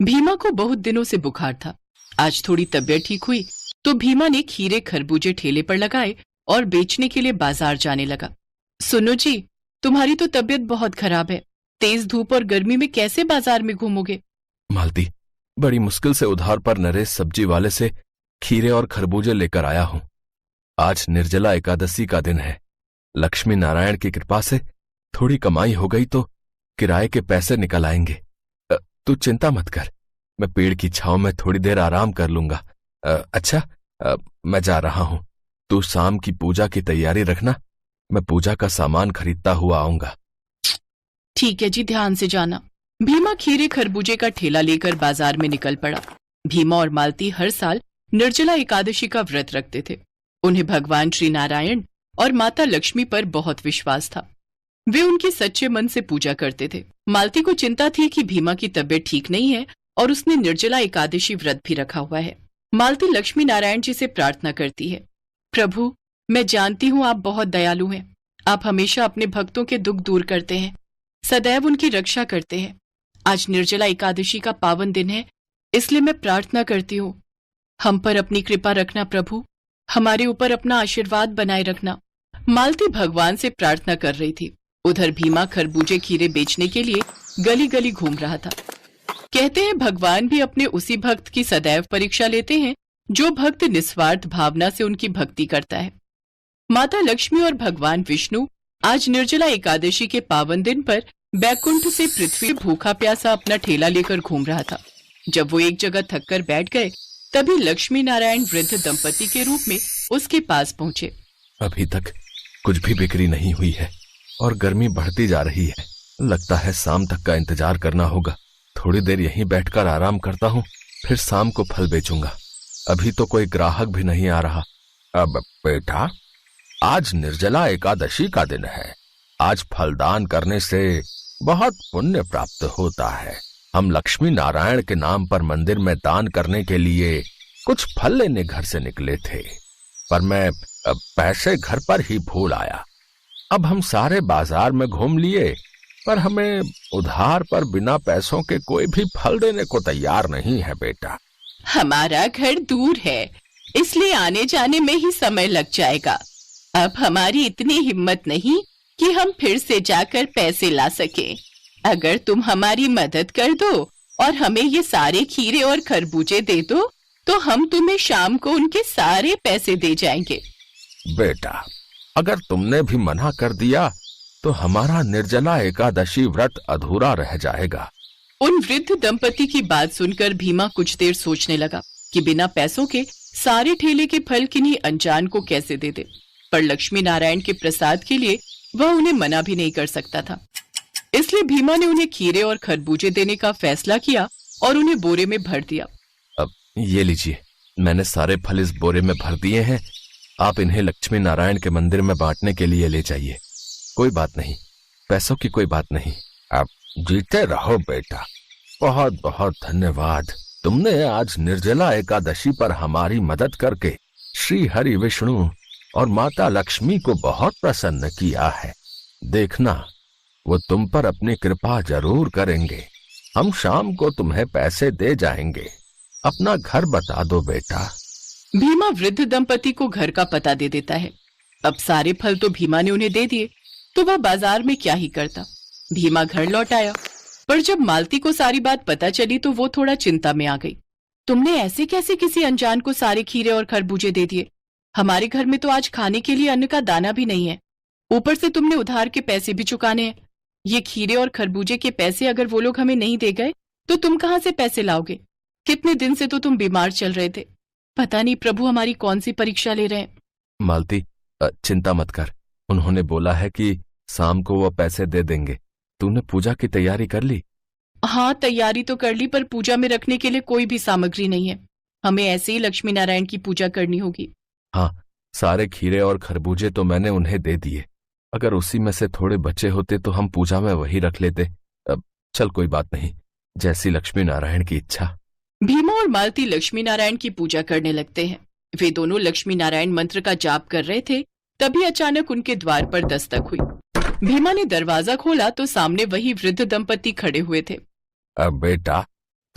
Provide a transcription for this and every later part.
भीमा को बहुत दिनों से बुखार था। आज थोड़ी तबीयत ठीक हुई तो भीमा ने खीरे खरबूजे ठेले पर लगाए और बेचने के लिए बाजार जाने लगा। सुनो जी, तुम्हारी तो तबीयत बहुत खराब है। तेज धूप और गर्मी में कैसे बाजार में घूमोगे? मालती, बड़ी मुश्किल से उधार पर नरेश सब्जी वाले से खीरे और खरबूजे लेकर आया हूं। आज निर्जला एकादशी का दिन है। लक्ष्मी नारायण की कृपा से थोड़ी कमाई हो गई तो किराए के पैसे निकल आएंगे। तू चिंता मत कर, मैं पेड़ की छांव में थोड़ी देर आराम कर लूंगा। अच्छा, मैं जा रहा हूं। तू शाम की पूजा की तैयारी रखना, मैं पूजा का सामान खरीदता हुआ आऊंगा। ठीक है जी, ध्यान से जाना। भीमा खीरे खरबूजे का ठेला लेकर बाजार में निकल पड़ा। भीमा और मालती हर साल निर्जला एकादशी का व्रत रखते थे। उन्हें भगवान श्री नारायण और माता लक्ष्मी पर बहुत विश्वास था। वे उनकी सच्चे मन से पूजा करते थे। मालती को चिंता थी कि भीमा की तबीयत ठीक नहीं है और उसने निर्जला एकादशी व्रत भी रखा हुआ है। मालती लक्ष्मी नारायण जी से प्रार्थना करती है, प्रभु, मैं जानती हूँ आप बहुत दयालु हैं। आप हमेशा अपने भक्तों के दुख दूर करते हैं, सदैव उनकी रक्षा करते हैं। आज निर्जला एकादशी का पावन दिन है, इसलिए मैं प्रार्थना करती हूँ, हम पर अपनी कृपा रखना प्रभु, हमारे ऊपर अपना आशीर्वाद बनाए रखना। मालती भगवान से प्रार्थना कर रही थी। उधर भीमा खरबूजे खीरे बेचने के लिए गली गली घूम रहा था। कहते हैं भगवान भी अपने उसी भक्त की सदैव परीक्षा लेते हैं जो भक्त निस्वार्थ भावना से उनकी भक्ति करता है। माता लक्ष्मी और भगवान विष्णु आज निर्जला एकादशी के पावन दिन पर बैकुंठ से पृथ्वी भूखा प्यासा अपना ठेला लेकर घूम रहा था। जब वो एक जगह थककर बैठ गए तभी लक्ष्मी नारायण वृद्ध दंपति के रूप में उसके पास पहुंचे। अभी तक कुछ भी बिक्री नहीं हुई है और गर्मी बढ़ती जा रही है। लगता है शाम तक का इंतजार करना होगा। थोड़ी देर यहीं बैठकर आराम करता हूँ, फिर शाम को फल बेचूंगा। अभी तो कोई ग्राहक भी नहीं आ रहा। अब बेटा, आज निर्जला एकादशी का दिन है। आज फलदान करने से बहुत पुण्य प्राप्त होता है। हम लक्ष्मी नारायण के नाम पर मंदिर में दान करने के लिए कुछ फल लेने घर से निकले थे, पर मैं पैसे घर पर ही भूल आया। अब हम सारे बाजार में घूम लिए, पर हमें उधार पर बिना पैसों के कोई भी फल देने को तैयार नहीं है बेटा। हमारा घर दूर है, इसलिए आने जाने में ही समय लग जाएगा। अब हमारी इतनी हिम्मत नहीं कि हम फिर से जाकर पैसे ला सके। अगर तुम हमारी मदद कर दो और हमें ये सारे खीरे और खरबूजे दे दो तो हम तुम्हें शाम को उनके सारे पैसे दे जाएंगे। बेटा, अगर तुमने भी मना कर दिया तो हमारा निर्जला एकादशी व्रत अधूरा रह जाएगा। उन वृद्ध दंपति की बात सुनकर भीमा कुछ देर सोचने लगा कि बिना पैसों के सारे ठेले के फल किन्हीं अनजान को कैसे दे दे, पर लक्ष्मी नारायण के प्रसाद के लिए वह उन्हें मना भी नहीं कर सकता था। इसलिए भीमा ने उन्हें खीरे और खरबूजे देने का फैसला किया और उन्हें बोरे में भर दिया। अब ये लीजिए, मैंने सारे फल इस बोरे में भर दिए हैं। आप इन्हें लक्ष्मी नारायण के मंदिर में बांटने के लिए ले जाइए। कोई बात नहीं, पैसों की कोई बात नहीं। अब जीते रहो बेटा, बहुत बहुत धन्यवाद। तुमने आज निर्जला एकादशी पर हमारी मदद करके श्री हरि विष्णु और माता लक्ष्मी को बहुत प्रसन्न किया है। देखना, वो तुम पर अपनी कृपा जरूर करेंगे। हम शाम को तुम्हें पैसे दे जाएंगे। अपना घर बता दो बेटा। भीमा वृद्ध दंपति को घर का पता दे देता है। अब सारे फल तो भीमा ने उन्हें दे दिए, तो वह बाजार में क्या ही करता। भीमा घर लौट आया, पर जब मालती को सारी बात पता चली तो वो थोड़ा चिंता में आ गई। तुमने ऐसे कैसे किसी अनजान को सारे खीरे और खरबूजे दे दिए? हमारे घर में तो आज खाने के लिए अन्न का दाना भी नहीं है, ऊपर से तुमने उधार के पैसे भी चुकाने हैं। ये खीरे और खरबूजे के पैसे अगर वो लोग हमें नहीं दे गए तो तुम कहाँ से पैसे लाओगे? कितने दिन से तो तुम बीमार चल रहे थे। पता नहीं प्रभु हमारी कौन सी परीक्षा ले रहे हैं। मालती, चिंता मत कर। उन्होंने बोला है कि शाम को वो पैसे दे देंगे। तूने पूजा की तैयारी कर ली? हाँ, तैयारी तो कर ली, पर पूजा में रखने के लिए कोई भी सामग्री नहीं है। हमें ऐसे ही लक्ष्मी नारायण की पूजा करनी होगी। हाँ, सारे खीरे और खरबूजे तो मैंने उन्हें दे दिए। अगर उसी में से थोड़े बचे होते तो हम पूजा में वही रख लेते। अब चल, कोई बात नहीं, जैसी लक्ष्मी नारायण की इच्छा। भीमा और मालती लक्ष्मी नारायण की पूजा करने लगते हैं। वे दोनों लक्ष्मी नारायण मंत्र का जाप कर रहे थे, तभी अचानक उनके द्वार पर दस्तक हुई। भीमा ने दरवाजा खोला तो सामने वही वृद्ध दंपति खड़े हुए थे। अब बेटा,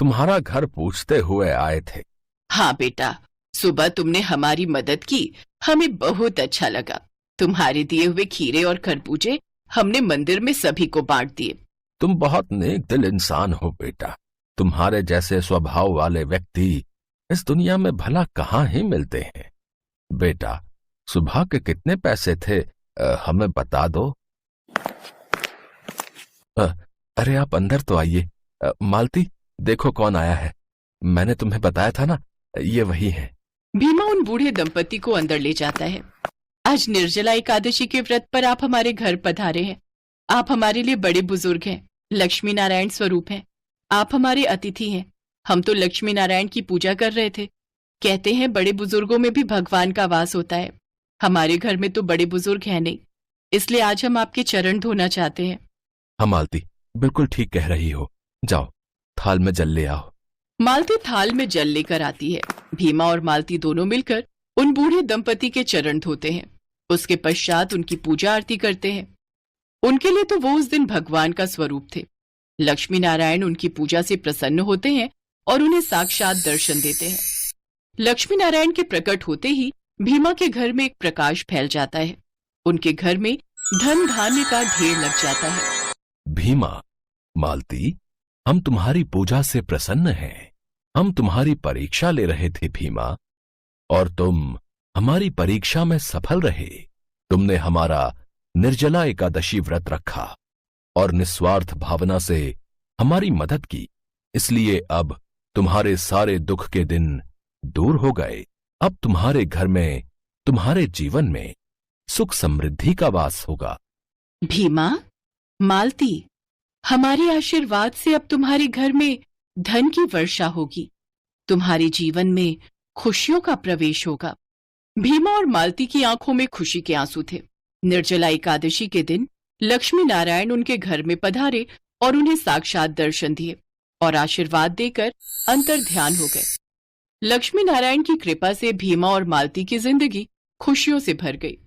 तुम्हारा घर पूछते हुए आए थे। हाँ बेटा, सुबह तुमने हमारी मदद की, हमें बहुत अच्छा लगा। तुम्हारे दिए हुए खीरे और खरबूजे हमने मंदिर में सभी को बांट दिए। तुम बहुत नेक दिल इंसान हो बेटा। तुम्हारे जैसे स्वभाव वाले व्यक्ति इस दुनिया में भला कहाँ ही मिलते हैं। बेटा, सुबह के कितने पैसे थे, हमें बता दो। अरे आप अंदर तो आइए। मालती, देखो कौन आया है। मैंने तुम्हें बताया था ना, ये वही है। भीमा उन बूढ़े दंपति को अंदर ले जाता है। आज निर्जला एकादशी के व्रत पर आप हमारे घर पधारे हैं। आप हमारे लिए बड़े बुजुर्ग हैं, लक्ष्मी नारायण स्वरूप हैं। आप हमारे अतिथि हैं। हम तो लक्ष्मी नारायण की पूजा कर रहे थे। कहते हैं बड़े बुजुर्गों में भी भगवान का वास होता है। हमारे घर में तो बड़े बुजुर्ग हैं नहीं, इसलिए आज हम आपके चरण धोना चाहते हैं। हाँ मालती, बिल्कुल ठीक कह रही हो। जाओ, थाल में जल ले आओ। मालती थाल में जल लेकर आती है। भीमा और मालती दोनों मिलकर उन बूढ़े दंपति के चरण धोते हैं। उसके पश्चात उनकी पूजा आरती करते हैं। उनके लिए तो वो उस दिन भगवान का स्वरूप थे। लक्ष्मी नारायण उनकी पूजा से प्रसन्न होते हैं और उन्हें साक्षात दर्शन देते हैं। लक्ष्मी नारायण के प्रकट होते ही भीमा के घर में एक प्रकाश फैल जाता है। उनके घर में धन धान्य का ढेर लग जाता है। भीमा, मालती, हम तुम्हारी पूजा से प्रसन्न हैं। हम तुम्हारी परीक्षा ले रहे थे भीमा, और तुम हमारी परीक्षा में सफल रहे। तुमने हमारा निर्जला एकादशी व्रत रखा और निस्वार्थ भावना से हमारी मदद की, इसलिए अब तुम्हारे सारे दुख के दिन दूर हो गए। अब तुम्हारे घर में, तुम्हारे जीवन में सुख समृद्धि का वास होगा। भीमा, मालती, हमारे आशीर्वाद से अब तुम्हारे घर में धन की वर्षा होगी। तुम्हारे जीवन में खुशियों का प्रवेश होगा। भीमा और मालती की आंखों में खुशी के आंसू थे। निर्जला एकादशी के दिन लक्ष्मी नारायण उनके घर में पधारे और उन्हें साक्षात दर्शन दिए और आशीर्वाद देकर अंतर ध्यान हो गए। लक्ष्मी नारायण की कृपा से भीमा और मालती की जिंदगी खुशियों से भर गई।